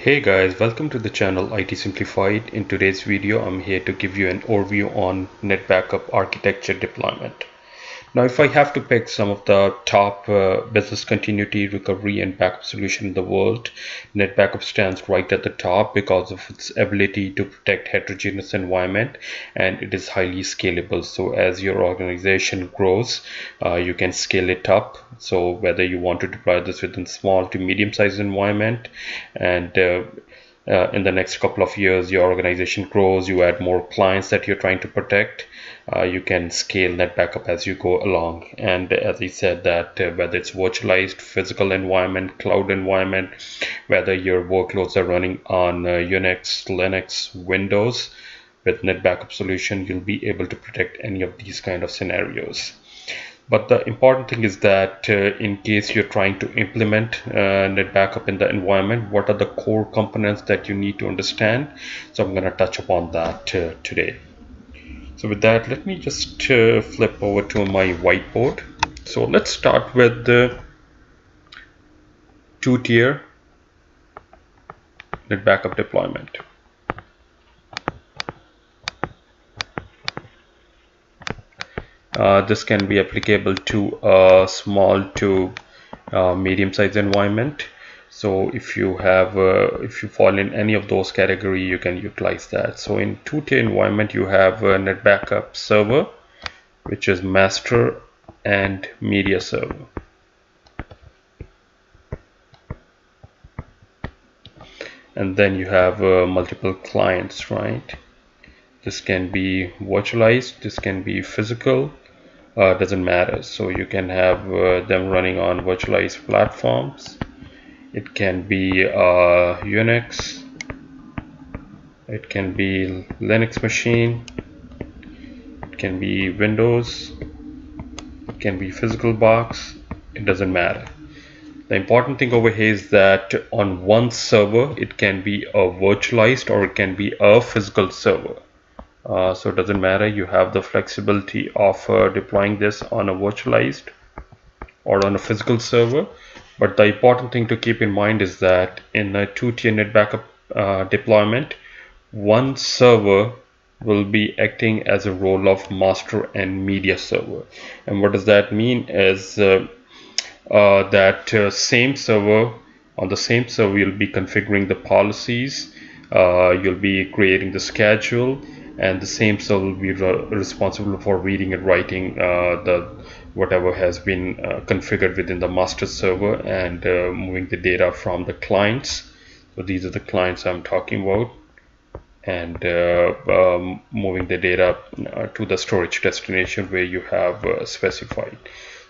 Hey guys, welcome to the channel IT Simplified. In today's video, I'm here to give you an overview on NetBackup architecture deployment. Now, if I have to pick some of the top business continuity, recovery, and backup solution in the world, NetBackup stands right at the top because of its ability to protect heterogeneous environment, and it is highly scalable. So as your organization grows, you can scale it up. So whether you want to deploy this within small to medium-sized environment, and in the next couple of years your organization grows, you add more clients that you're trying to protect, you can scale NetBackup as you go along. And as I said, that whether it's virtualized, physical environment, cloud environment, whether your workloads are running on Unix, Linux, Windows, with NetBackup solution you'll be able to protect any of these kind of scenarios. But the important thing is that in case you're trying to implement NetBackup in the environment, what are the core components that you need to understand? So I'm going to touch upon that today. So with that, let me just flip over to my whiteboard. So let's start with the two-tier NetBackup deployment. This can be applicable to a small to medium-sized environment. So if you fall in any of those category, you can utilize that. So in two-tier environment, you have a NetBackup server, which is master and media server. And then you have multiple clients, right? This can be virtualized, this can be physical, doesn't matter. So you can have them running on virtualized platforms. It can be Unix, it can be Linux machine, it can be Windows, it can be physical box, it doesn't matter. The important thing over here is that on one server it can be a virtualized or it can be a physical server. So it doesn't matter, you have the flexibility of deploying this on a virtualized or on a physical server. But the important thing to keep in mind is that in a two-tier NetBackup deployment, one server will be acting as a role of master and media server. And what does that mean is that same server, on the same server you'll be configuring the policies, you'll be creating the schedule, and the same server will be responsible for reading and writing whatever has been configured within the master server, and moving the data from the clients. So these are the clients I'm talking about, and moving the data to the storage destination where you have specified.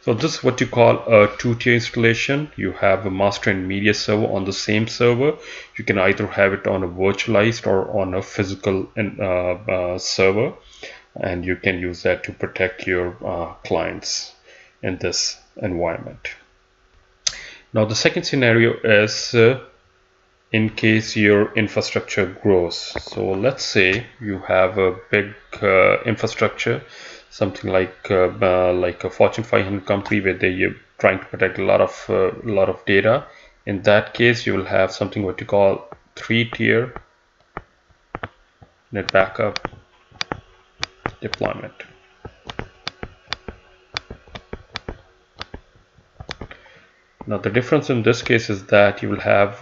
So this is what you call a two-tier installation. You have a master and media server on the same server. You can either have it on a virtualized or on a physical server, and you can use that to protect your clients in this environment. Now the second scenario is in case your infrastructure grows. So let's say you have a big infrastructure, something like a Fortune 500 company where they're trying to protect a lot of data. In that case, you will have something what you call three-tier NetBackup deployment. Now the difference in this case is that you will have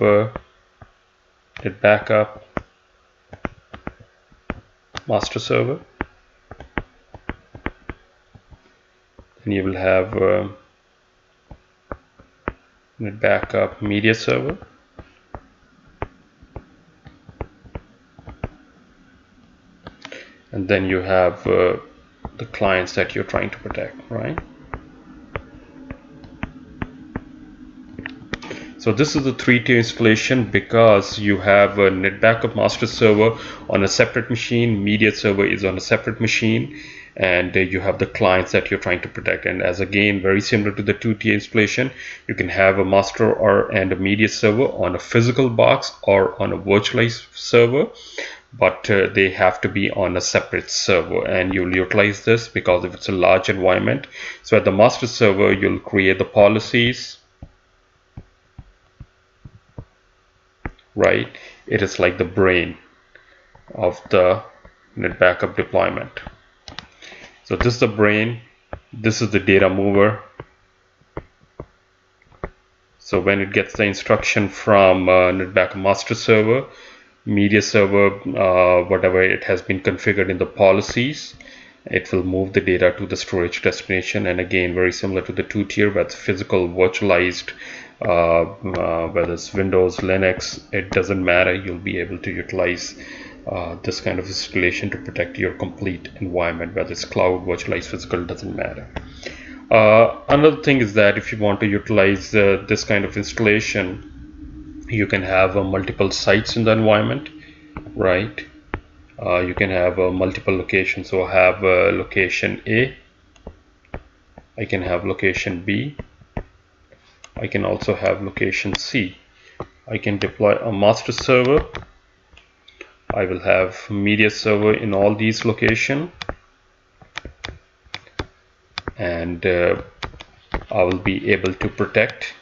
NetBackup master server, and you will have NetBackup media server, and then you have the clients that you're trying to protect, right? So this is the three-tier installation because you have a NetBackup master server on a separate machine, media server is on a separate machine, and you have the clients that you're trying to protect. And as again, very similar to the two-tier installation, you can have a master and a media server on a physical box or on a virtualized server, but they have to be on a separate server, and you'll utilize this because if it's a large environment. So at the master server, you'll create the policies, right? It is like the brain of the NetBackup deployment. So this is the brain, this is the data mover. So when it gets the instruction from NetBackup master server, media server, whatever it has been configured in the policies, it will move the data to the storage destination. And again, very similar to the two-tier, where it's physical, virtualized, whether it's Windows, Linux, it doesn't matter. You'll be able to utilize this kind of installation to protect your complete environment, whether it's cloud, virtualized, physical, doesn't matter. Another thing is that if you want to utilize this kind of installation, you can have multiple sites in the environment, right? You can have multiple locations. So I have location A, I can have location B, I can also have location C. I can deploy a master server. I will have media server in all these locations, and I will be able to protect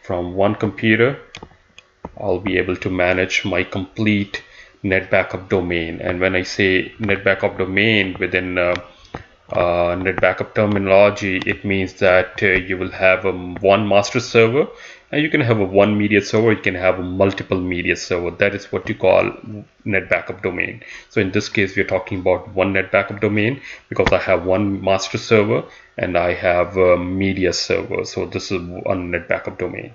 from one computer. I'll be able to manage my complete NetBackup domain. And when I say NetBackup domain within NetBackup terminology, it means that you will have one master server, and you can have a one media server, you can have a multiple media server. That is what you call NetBackup domain. So in this case, we're talking about one NetBackup domain because I have one master server and I have a media server. So this is one NetBackup domain.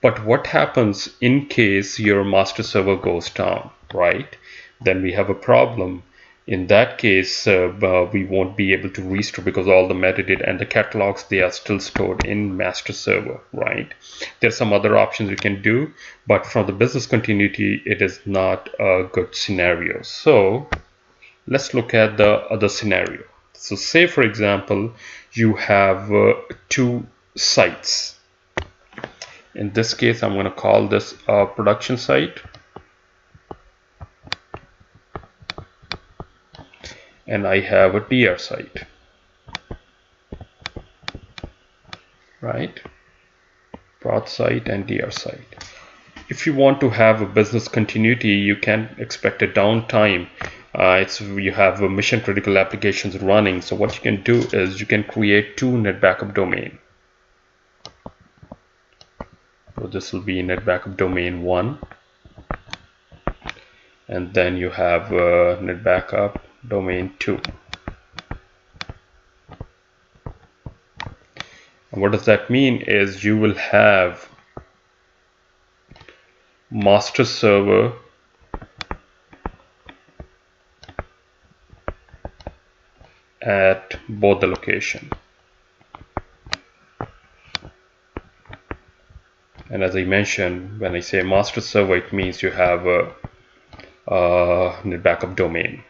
But what happens in case your master server goes down, right? Then we have a problem. In that case, we won't be able to restore because all the metadata and the catalogs, they are still stored in master server, right? There's some other options you can do, but from the business continuity, it is not a good scenario. So let's look at the other scenario. So say, for example, you have two sites. In this case, I'm going to call this a production site. And I have a DR site, right? Prod site and DR site. If you want to have a business continuity, you can expect a downtime. You have mission critical applications running. So what you can do is you can create two NetBackup domain. So this will be NetBackup domain 1, and then you have NetBackup domain 2. And what does that mean is you will have master server at both the location. And as I mentioned, when I say master server, it means you have a NetBackup domain.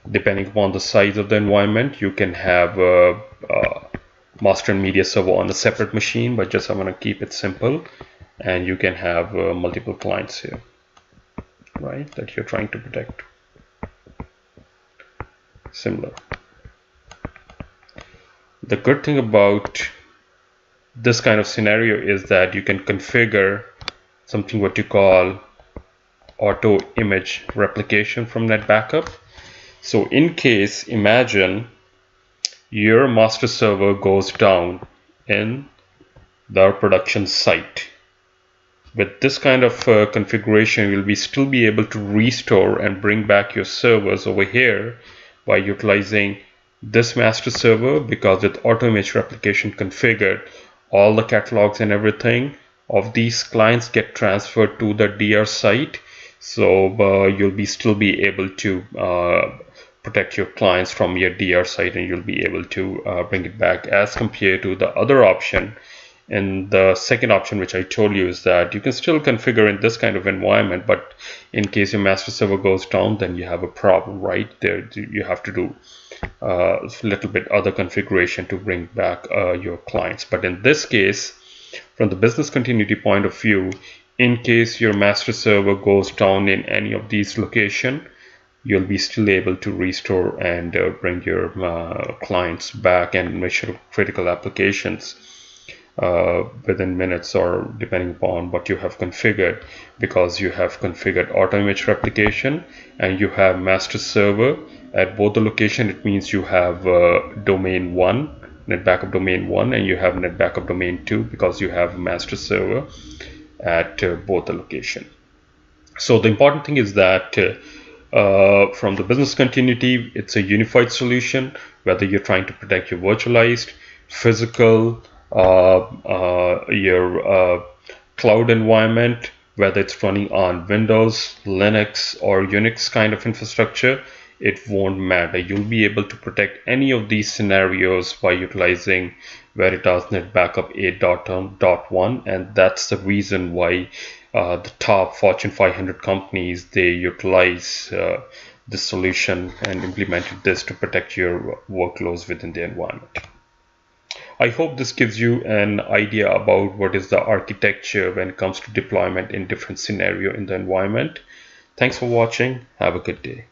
Depending upon the size of the environment, you can have a master and media server on a separate machine, but just I'm going to keep it simple. And you can have multiple clients here, right, that you're trying to protect. Similar. The good thing about this kind of scenario is that you can configure something what you call auto image replication from NetBackup. So in case, imagine your master server goes down in the production site. With this kind of configuration, you'll still be able to restore and bring back your servers over here by utilizing this master server, because with auto image replication configured, all the catalogs and everything of these clients get transferred to the DR site. So you'll still be able to protect your clients from your DR site, and you'll be able to bring it back, as compared to the other option. And the second option, which I told you, is that you can still configure in this kind of environment, but in case your master server goes down, then you have a problem, right? There you have to do a little bit other configuration to bring back your clients. But in this case, from the business continuity point of view, in case your master server goes down in any of these locations, you'll be still able to restore and bring your clients back and mission critical applications within minutes or depending upon what you have configured, because you have configured auto image replication and you have master server at both the location. It means you have domain 1, NetBackup domain 1, and you have NetBackup domain 2 because you have master server at both the location. So the important thing is that from the business continuity, it's a unified solution, whether you're trying to protect your virtualized, physical, your cloud environment, whether it's running on Windows, Linux, or Unix kind of infrastructure. It won't matter. You'll be able to protect any of these scenarios by utilizing Veritas NetBackup 8.1, and that's the reason why the top Fortune 500 companies, they utilize this solution and implemented this to protect your workloads within the environment. I hope this gives you an idea about what is the architecture when it comes to deployment in different scenarios in the environment. Thanks for watching. Have a good day.